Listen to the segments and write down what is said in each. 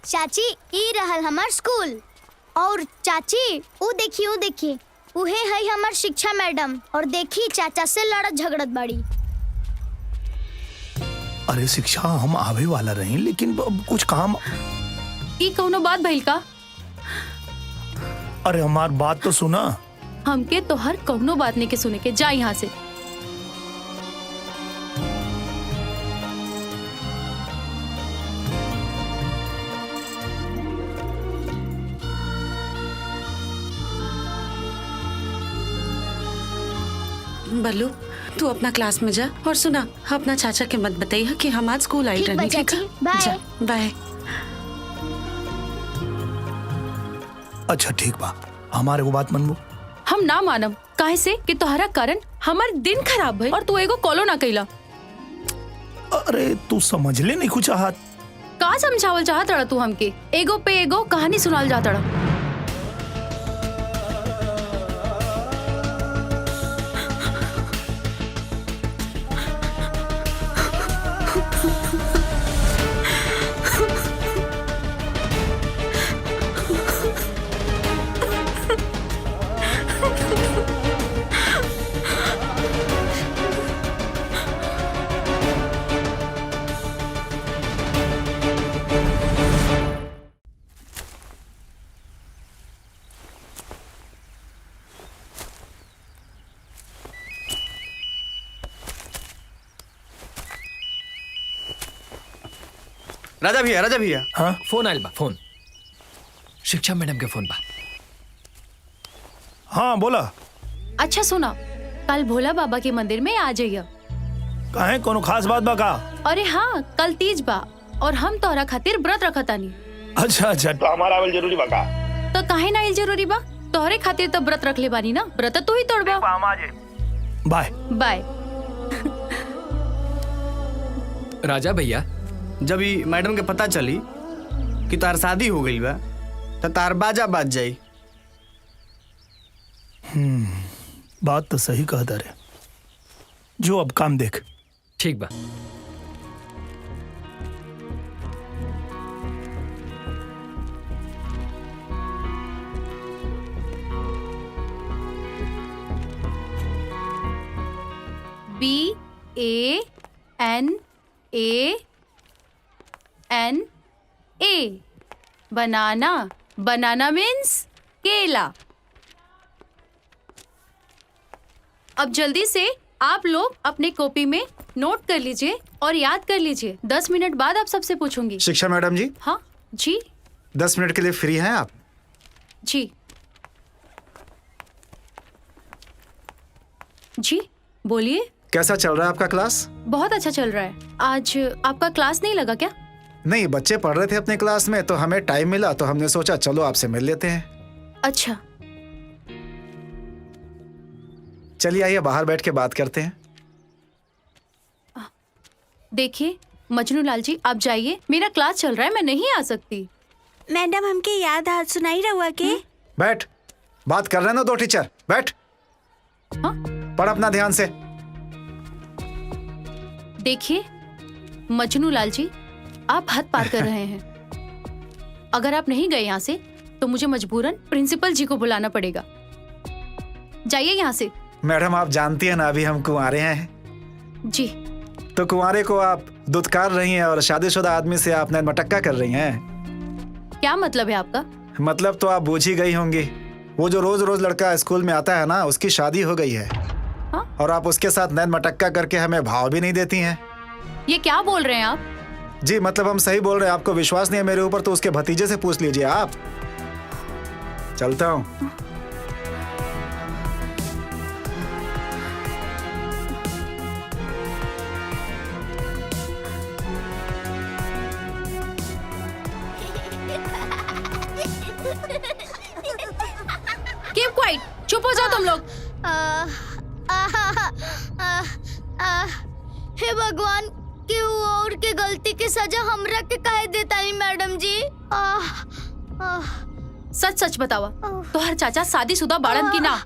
चाची ई रहल हमार स्कूल। और चाची ऊ देखिए उहे है हमार शिक्षा मैडम। और देखी चाचा से लड़त झगड़त बाड़ी। अरे शिक्षा हम आवे वाला रहे, लेकिन कुछ काम। ई कौनो बात भइल का? अरे हमार बात तो सुना। हमके तो हर कौनो बात नहीं के सुने के, जा यहाँ से। बल्लू तू अपना क्लास में जा और सुना अपना चाचा के मत बताइए कि हम आज स्कूल आई रहनी। ठीक है, बाय बाय। अच्छा ठीक बा, हमारे को बात मनबो। हम ना मानब, काहे से कि तोहरा कारण हमार दिन खराब भइल और तू एगो कॉलो ना कइला। अरे तू समझ ले नहीं कुछ हाथ। का समझावल चाहत रहा तू हमके? एगो पे एगो कहानी सुनाल जात रहा। राजा भैया हाँ फोन आयल बा, फोन शिक्षा मैडम के फोन बा। हाँ बोला। अच्छा सुना, कल भोला बाबा के मंदिर में आ जाइए। काहे कोनो खास बात बा का? अरे हाँ, कल तीज बा और हम तोहरा खातिर व्रत रखतानी। अच्छा तो हमारा आवल जरूरी बा का? तो काहे ना आइल जरूरी बा? तोहरे खातिर तो व्रत रख ले बानी ना, व्रत तू ही तोड़बा। By by. राजा भैया, जब ही मैडम के पता चली कि तार शादी हो गई बा तो तार बाजा बाज जाई। बात तो सही कहता रे। जो अब काम देख। ठीक बा। BANANA बनाना। बनाना मीन्स केला। अब जल्दी से आप लोग अपने कॉपी में नोट कर लीजिए और याद कर लीजिए। 10 मिनट बाद आप सबसे पूछूंगी। शिक्षा मैडम जी। हाँ जी। 10 मिनट के लिए फ्री हैं आप? जी जी बोलिए। कैसा चल रहा है आपका क्लास? बहुत अच्छा चल रहा है। आज आपका क्लास नहीं लगा क्या? नहीं, बच्चे पढ़ रहे थे अपने क्लास में तो हमें टाइम मिला तो हमने सोचा चलो आपसे मिल लेते हैं। अच्छा चलिए आइए बाहर बैठ के बात करते हैं। देखिए मजनू लाल जी, आप जाइए, मेरा क्लास चल रहा है, मैं नहीं आ सकती। मैडम हमके याद हाथ सुनाई रहुआ के। बैठ, बात कर रहे हैं ना दो टीचर। बैठ। हाँ? पढ़ अपना ध्यान से। देखिए मजनू लाल जी, आप हद पार कर रहे हैं। अगर आप नहीं गए यहाँ से तो मुझे मजबूरन प्रिंसिपल जी को बुलाना पड़ेगा। जाइए यहाँ से। मैडम आप जानती हैं ना अभी हम कुंवारे हैं। जी। तो कुंवारे को आप दुत्कार रही हैं और शादीशुदा आदमी से आप नैनमटक्का कर रही हैं। क्या मतलब है आपका? मतलब तो आप बूझ ही गई होंगी। वो जो रोज रोज लड़का स्कूल में आता है ना, उसकी शादी हो गई है। हाँ? और आप उसके साथ नैनमटक्का करके हमें भाव भी नहीं देती हैं। ये क्या बोल रहे हैं आप? जी मतलब हम सही बोल रहे हैं। आपको विश्वास नहीं है मेरे ऊपर तो उसके भतीजे से पूछ लीजिए आप। चलता हूँ। कीप क्वाइट, चुप हो जाओ तुम लोग। हे भगवान, क्यों और के गलती की सजा हमरा के काहे देता है मैडम जी? सच सच बतावा, तोहर चाचा शादीशुदा बाड़न की ना?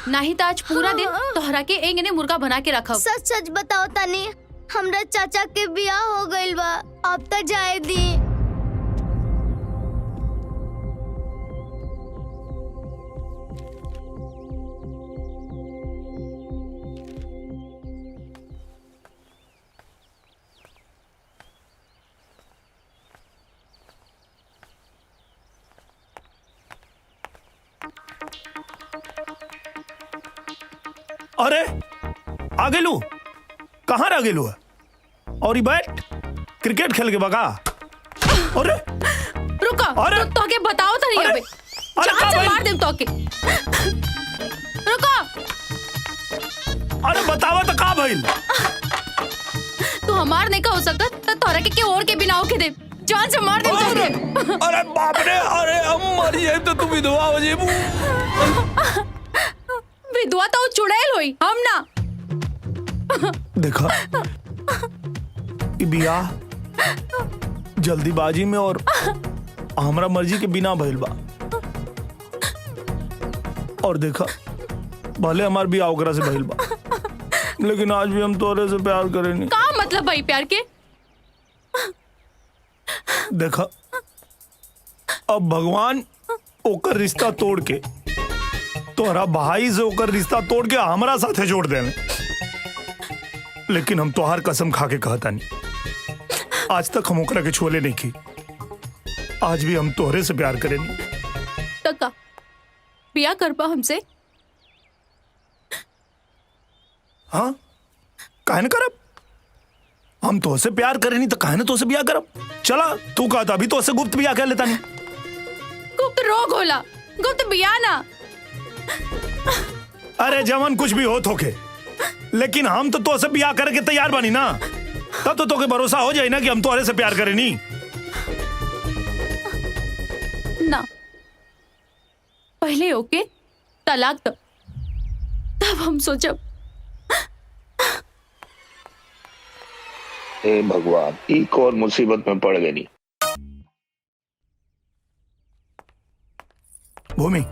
नहीं तो आज पूरा दिन तोहरा के एंगने मुर्गा बना के रखब। सच सच बताओ तनी, हमरा चाचा के बियाह हो गइल बा, अब तक जाए दी। अरे आ गेलू, कहाँ रह गेलू है? और ये बैठ क्रिकेट खेल के बगा। अरे रुको, अरे! तो के बताओ तो नहीं अरे! अबे। अरे जान का से भाई? मार दे तो के। रुको, अरे बतावा तो का भइल? तू हमार नहीं का हो सकत तो तोरा के और के बिना के दे। जान से मार दे तो के। अरे बाप रे, अरे हम मर जाए तो तू विधवा हो जेबू। विधवा तो चुड़ैल होई, हम ना। देखा ये बियाह जल्दीबाजी में और हमरा मर्जी के बिना भइल बा। और देखा भले हमार बियाह ओकरा से भइल बा, लेकिन आज भी हम तोरे से प्यार करेनी। का मतलब भाई प्यार के? देखा अब भगवान ओकर रिश्ता तोड़ के तोहरा भाई से ओकर रिश्ता तोड़ के हमरा साथे जोड़ देवे, लेकिन हम तोहार कसम खा के कहता नहीं, आज तक हम ओकरा के छोले नहीं की। आज भी हम तोहरे से प्यार करेनी। टका बिया करबा हमसे? हाँ काहे न करब? हम तोहसे प्यार करेनी तो काहे न तोहसे बियाह करब? चला तू कहता अभी तोहसे गुप्त बियाह कर लेता नहीं। गुप्त रोग होला, गुप्त बिया ना। अरे जवन कुछ भी हो थोके, लेकिन हम तो तोहसे बियाह करे के तैयार बानी ना। तब तो तोके भरोसा हो जाए ना कि हम तोहरे से प्यार करेनी। ना पहले ओके तलाक दो, तब हम सोचब। हे भगवान, एक और मुसीबत में पड़ गई। भूमि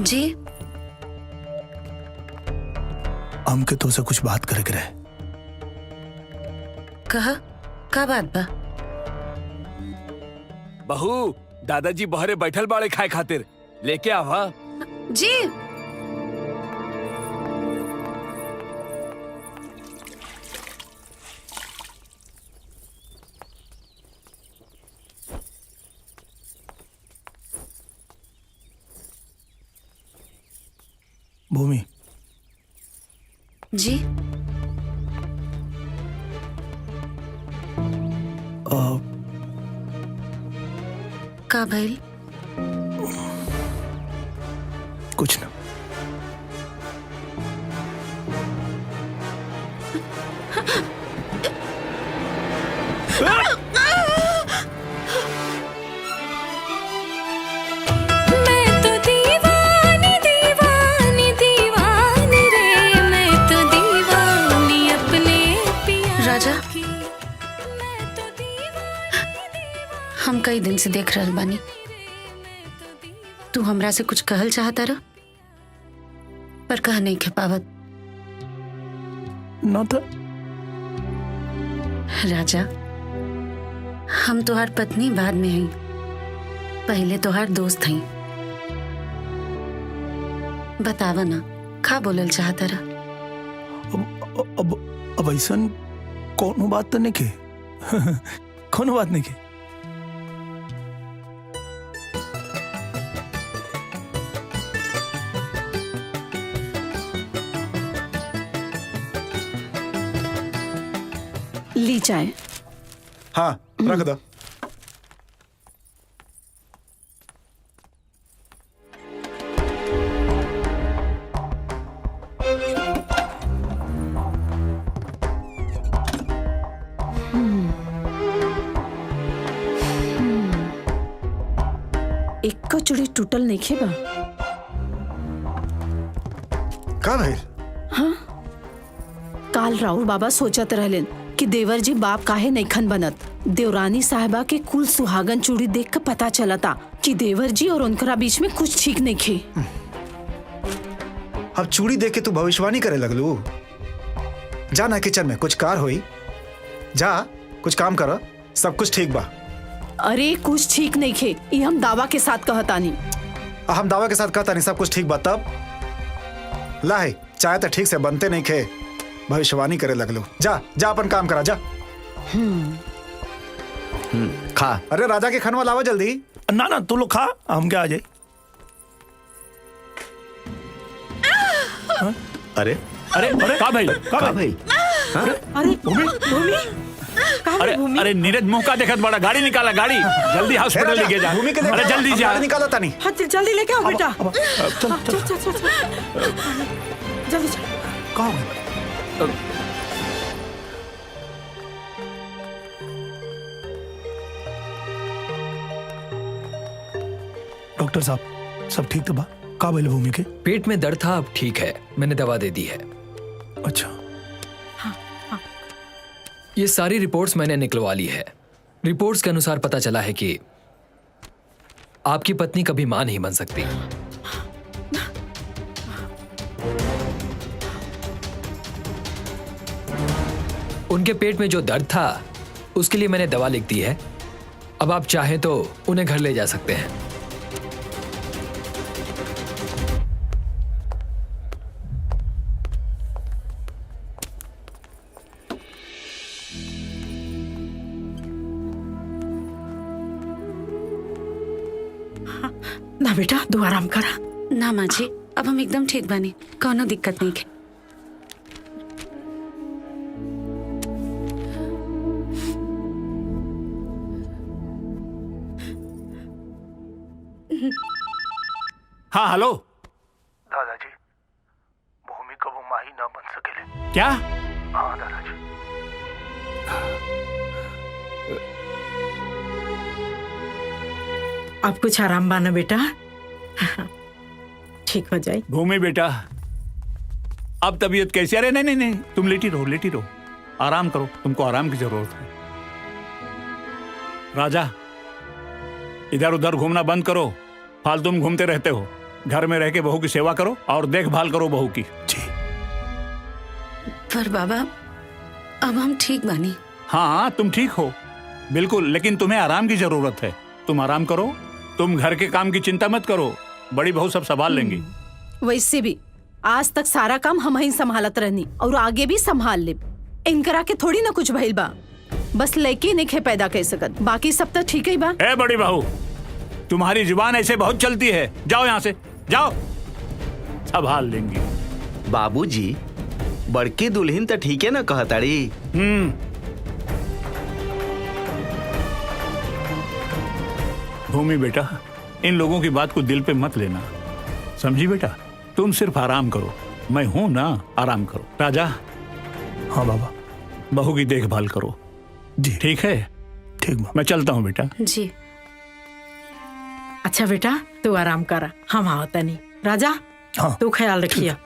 जी हमके तो से कुछ बात करे के रहे। कहा का बात बा? बहू दादाजी बहरे बैठल बाड़े खाए खातिर, लेके आवा। जी भूमि जी का भइल? कुछ ना। मैं तो दीवानी दीवानी दीवानी रे, मैं तो दीवानी अपने पिया राजा की। मैं तो दीवानी हम कई दिन से देख रहल बानी, तू हमरा से कुछ कहल चाहता रह, पर कह नहीं के पावत। ना था। राजा हम तोहार पत्नी बाद में हई, पहले तोहार दोस्त हई। बतावा ना का बोलल चाहता रह? अब ऐसन कोनो बात तो नहीं के। कोनो बात नहीं के। ली चाय। हाँ रख दो। एक को चूड़ी टूटल नहीं खेबा। का भइल? काल राउर बाबा सोचत रहलेन कि देवर जी बाप काहे नईखन बनत। देवरानी साहिबा के कुल सुहागन चूड़ी देख कर पता चलता कि देवर जी और उनकरा बीच में कुछ ठीक नहीं खे। अब चूड़ी देख के तू भविष्यवाणी करे लगलू। जा ना किचन में कुछ कार होई, जा कुछ काम कर, सब कुछ ठीक बा। अरे कुछ ठीक नहीं खे, ये हम दावा के साथ कहतानी। हम दावा के साथ कहता नहीं सब कुछ ठीक बा। तब लाहे चाय तो ठीक से बनते नहीं खे, भविष्यवाणी करे लगलू। जा जा अपन काम करा जा। खा। अरे राजा के खनवा लावा जल्दी। ना ना तू लोग खा, हम क्या आ जाए। अरे अरे का भाई का भाई अरे भूमि अरे अरे नीरज मुंह का देखत बड़ा, गाड़ी निकाला, गाड़ी जल्दी हॉस्पिटल लेके जा। भूमि के अरे जल्दी जा। निकाला तानी। हाँ जल्दी लेके आओ बेटा। चल चल चल चल जल्दी चल। कहाँ हो गए? डॉक्टर साहब सब ठीक तो बा? का भइल भूमि के? पेट में दर्द था, अब ठीक है, मैंने दवा दे दी है। अच्छा ये सारी रिपोर्ट्स मैंने निकलवा ली है। रिपोर्ट्स के अनुसार पता चला है कि आपकी पत्नी कभी मां नहीं बन सकती। उनके पेट में जो दर्द था उसके लिए मैंने दवा लिख दी है। अब आप चाहें तो उन्हें घर ले जा सकते हैं। ना बेटा तू आराम करा। ना माँ जी, अब हम एकदम ठीक बानी, कोनो दिक्कत नहीं है। हाँ हेलो दादाजी, भूमि कबो माही ना बन सकेले। क्या? हाँ दादाजी। अब कुछ आराम बाना बेटा, ठीक हो जाए। भूमि बेटा अब तबीयत कैसी? अरे नहीं नहीं नहीं, तुम लेटी रहो, लेटी रहो, आराम करो, तुमको आराम की जरूरत है। राजा इधर उधर घूमना बंद करो, फालतू में घूमते रहते हो। घर में रह के बहू की सेवा करो और देखभाल करो बहू की। जी। पर बाबा अब हम ठीक बानी। हाँ तुम ठीक हो बिल्कुल, लेकिन तुम्हें आराम की जरूरत है। तुम आराम करो, तुम घर के काम की चिंता मत करो, बड़ी बहू सब संभाल लेंगी। वैसे भी आज तक सारा काम हम ही संभालत रहनी और आगे भी संभाल ले। इनकरा के थोड़ी ना कुछ भइल बा, बस लड़की नहीं पैदा कर सकत, बाकी सब तो ठीक ही बा। ए बड़ी बहू, तुम्हारी जुबान ऐसे बहुत चलती है, जाओ यहाँ से, जाओ, संभाल लेंगी। बाबूजी बड़की दुल्हन तो ठीक है ना कहताड़ी? भूमि बेटा इन लोगों की बात को दिल पे मत लेना, समझी बेटा? तुम सिर्फ आराम करो, मैं हूं ना, आराम करो। राजा। हाँ बाबा। बहू की देखभाल करो जी। ठीक है? ठीक बा। मैं चलता हूँ बेटा। जी। अच्छा बेटा तू आराम करा, हम आवता नहीं। राजा हाँ तू ख्याल रखिया।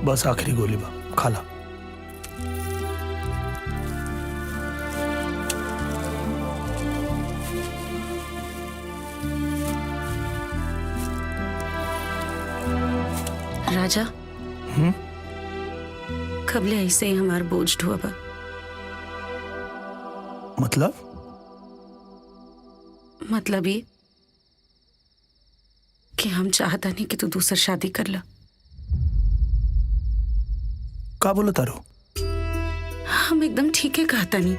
बस आखिरी गोली बा, खा ला। राजा कबले ऐसे ही हमार बोझ ढोबा। मतलब ये कि हम चाहता नहीं कि तू दूसर शादी कर ला। का बोला तारो? हम एकदम ठीक है कहता नहीं,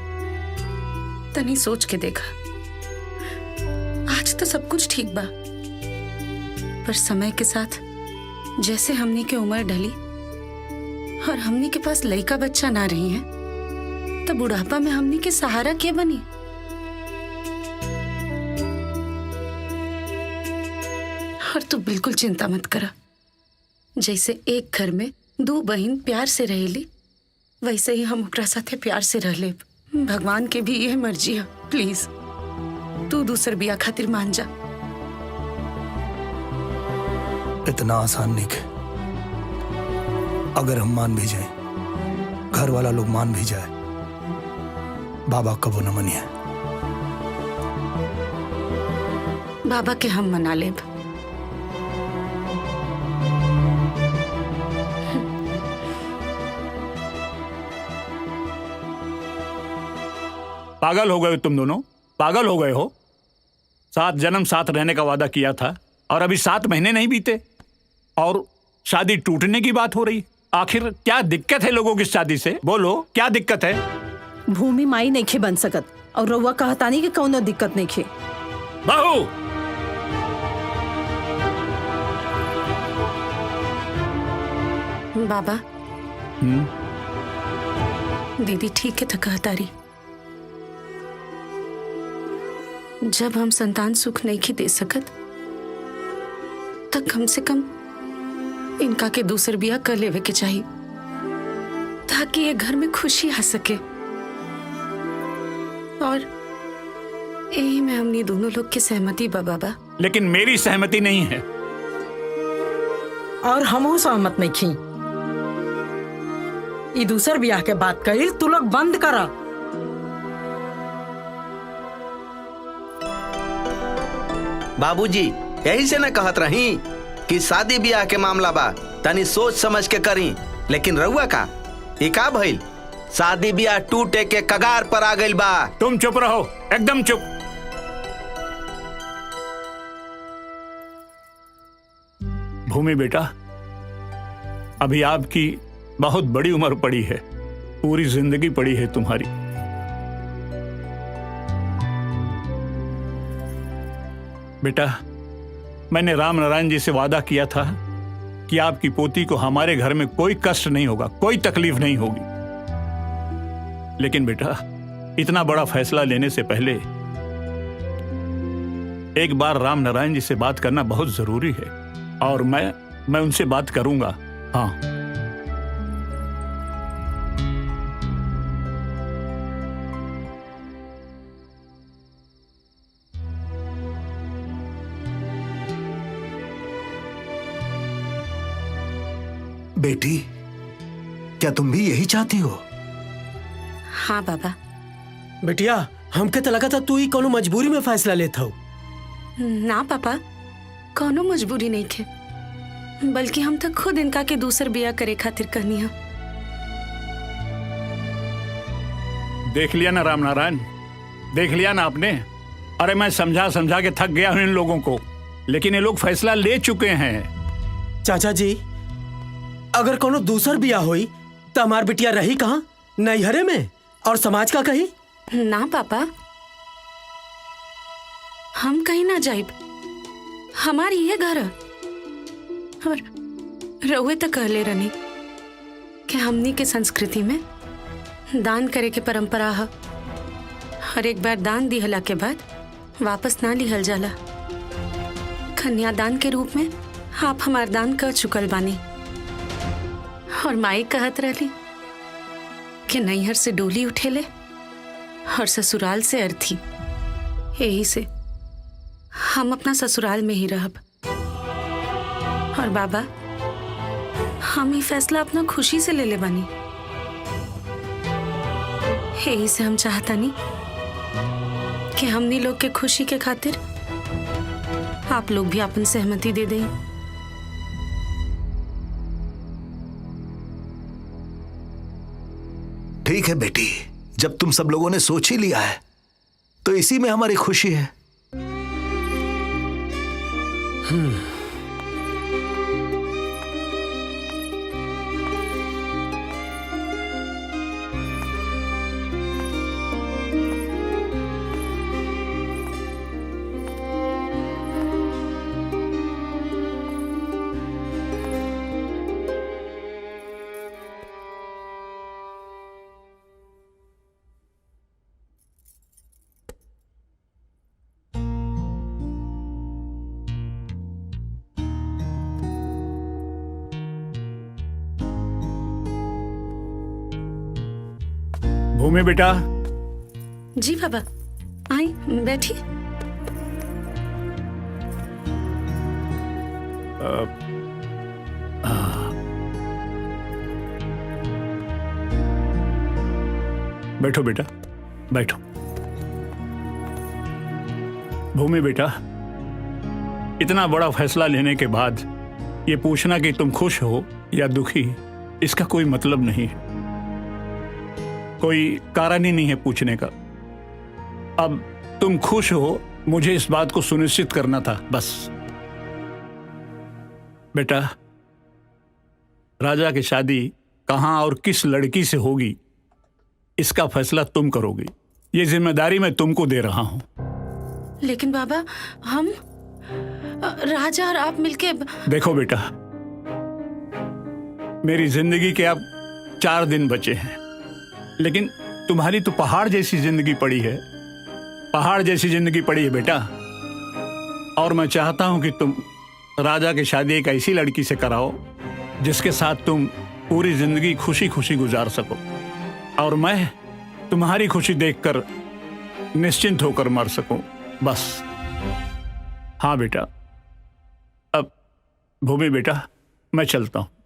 तनी सोच के देखा, आज तो सब कुछ ठीक बा, पर समय के साथ जैसे हमनी के उम्र ढली और हमनी के पास लड़का बच्चा ना रही है, तो बुढ़ापा में हमनी के सहारा क्या बनी? और तू बिल्कुल चिंता मत करा, जैसे एक घर में दो बहन प्यार से रहेली, वैसे ही हम ओकरा साथे प्यार से रह लेब। भगवान के भी यह मर्जी है, प्लीज तू दूसर बिया खातिर मान जा। इतना आसान नहीं है। अगर हम मान भी जाए, घर वाला लोग मान भी जाए, बाबा कबो न मनिए। बाबा के हम मना लेब। पागल हो गए तुम दोनों, पागल हो गए हो। 7 जन्म साथ रहने का वादा किया था और अभी 7 महीने नहीं बीते और शादी टूटने की बात हो रही। आखिर क्या दिक्कत है लोगों की शादी से? बोलो क्या दिक्कत है? भूमि माई नहीं खे बन सकत और रउआ कहतानी कि कौनो दिक्कत नहीं खे। बहू, बाबा दीदी ठीक है तो कहता रही, जब हम संतान सुख नहीं की दे सकत तब कम से कम इनका के दूसर बिया कर लेवे के चाहिए ताकि ये घर में खुशी आ सके। और यही में हमने दोनों लोग की सहमति बा बाबा। लेकिन मेरी सहमति नहीं है। और हम सहमत नहीं खी। ई दूसर ब्याह के बात कही तू लोग बंद करा। बाबूजी यही से न कहत रही कि शादी ब्याह के मामला बा तनी सोच समझ के करी, लेकिन रउआ का ये का भइल? शादी ब्याह टूटे के कगार पर आ गइल बा। तुम चुप रहो, एकदम चुप। भूमि बेटा, अभी आपकी बहुत बड़ी उम्र पड़ी है, पूरी जिंदगी पड़ी है तुम्हारी। बेटा, मैंने राम नारायण जी से वादा किया था कि आपकी पोती को हमारे घर में कोई कष्ट नहीं होगा, कोई तकलीफ नहीं होगी। लेकिन बेटा, इतना बड़ा फैसला लेने से पहले एक बार राम नारायण जी से बात करना बहुत जरूरी है, और मैं उनसे बात करूंगा। हाँ, बेटी, क्या तुम भी यही चाहती हो? हाँ बाबा। बेटिया, हमके तो लगा था तू ही कोनो मजबूरी में फैसला लेता हो। ना पापा, कोनो मजबूरी नहीं थे, बल्कि हम तो खुद इनका के दूसर बिया करे खातिर कहनी है। देख लिया ना राम नारायण, देख लिया ना आपने। अरे मैं समझा समझा के थक गया हूं इन लोगों को, लेकिन ये लोग फैसला ले चुके हैं। चाचा जी, अगर कोनो दूसर बिया हुई तो हमार बिटिया रही कहाँ? नैहरे में? और समाज का कही? ना पापा, हम कहीं ना जाइब, हमारी ये घर है। और रउए तो कहले रहनी कि हमनी के संस्कृति में दान करे के परंपरा है, और एक बार दान दिहला के बाद वापस ना लिहल जाला। कन्यादान के रूप में आप हमार दान कर चुकल बानी। और माई कहत रहली कि नैहर से डोली उठेले और ससुराल से अर्थी, यही से हम अपना ससुराल में ही रहब। और बाबा, हम ये फैसला अपना खुशी से ले ले बानी, यही से हम चाहता नहीं कि हमनी लोग के खुशी के खातिर आप लोग भी अपन सहमति दे दें। ठीक है बेटी, जब तुम सब लोगों ने सोच ही लिया है तो इसी में हमारी खुशी है। भूमि बेटा। जी बाबा, आई बैठी। बैठो बेटा, बैठो। भूमि बेटा, इतना बड़ा फैसला लेने के बाद ये पूछना कि तुम खुश हो या दुखी, इसका कोई मतलब नहीं है, कोई कारण ही नहीं है पूछने का। अब तुम खुश हो, मुझे इस बात को सुनिश्चित करना था, बस। बेटा, राजा की शादी कहां और किस लड़की से होगी इसका फैसला तुम करोगी। ये जिम्मेदारी मैं तुमको दे रहा हूं। लेकिन बाबा, हम राजा और आप मिलके। देखो बेटा, मेरी जिंदगी के अब 4 दिन बचे हैं, लेकिन तुम्हारी तो पहाड़ जैसी जिंदगी पड़ी है। पहाड़ जैसी जिंदगी पड़ी है बेटा। और मैं चाहता हूं कि तुम राजा की शादी एक ऐसी लड़की से कराओ जिसके साथ तुम पूरी जिंदगी खुशी खुशी गुजार सको, और मैं तुम्हारी खुशी देखकर निश्चिंत होकर मर सकूं, बस। हाँ बेटा। अब भूमि बेटा, मैं चलता हूं।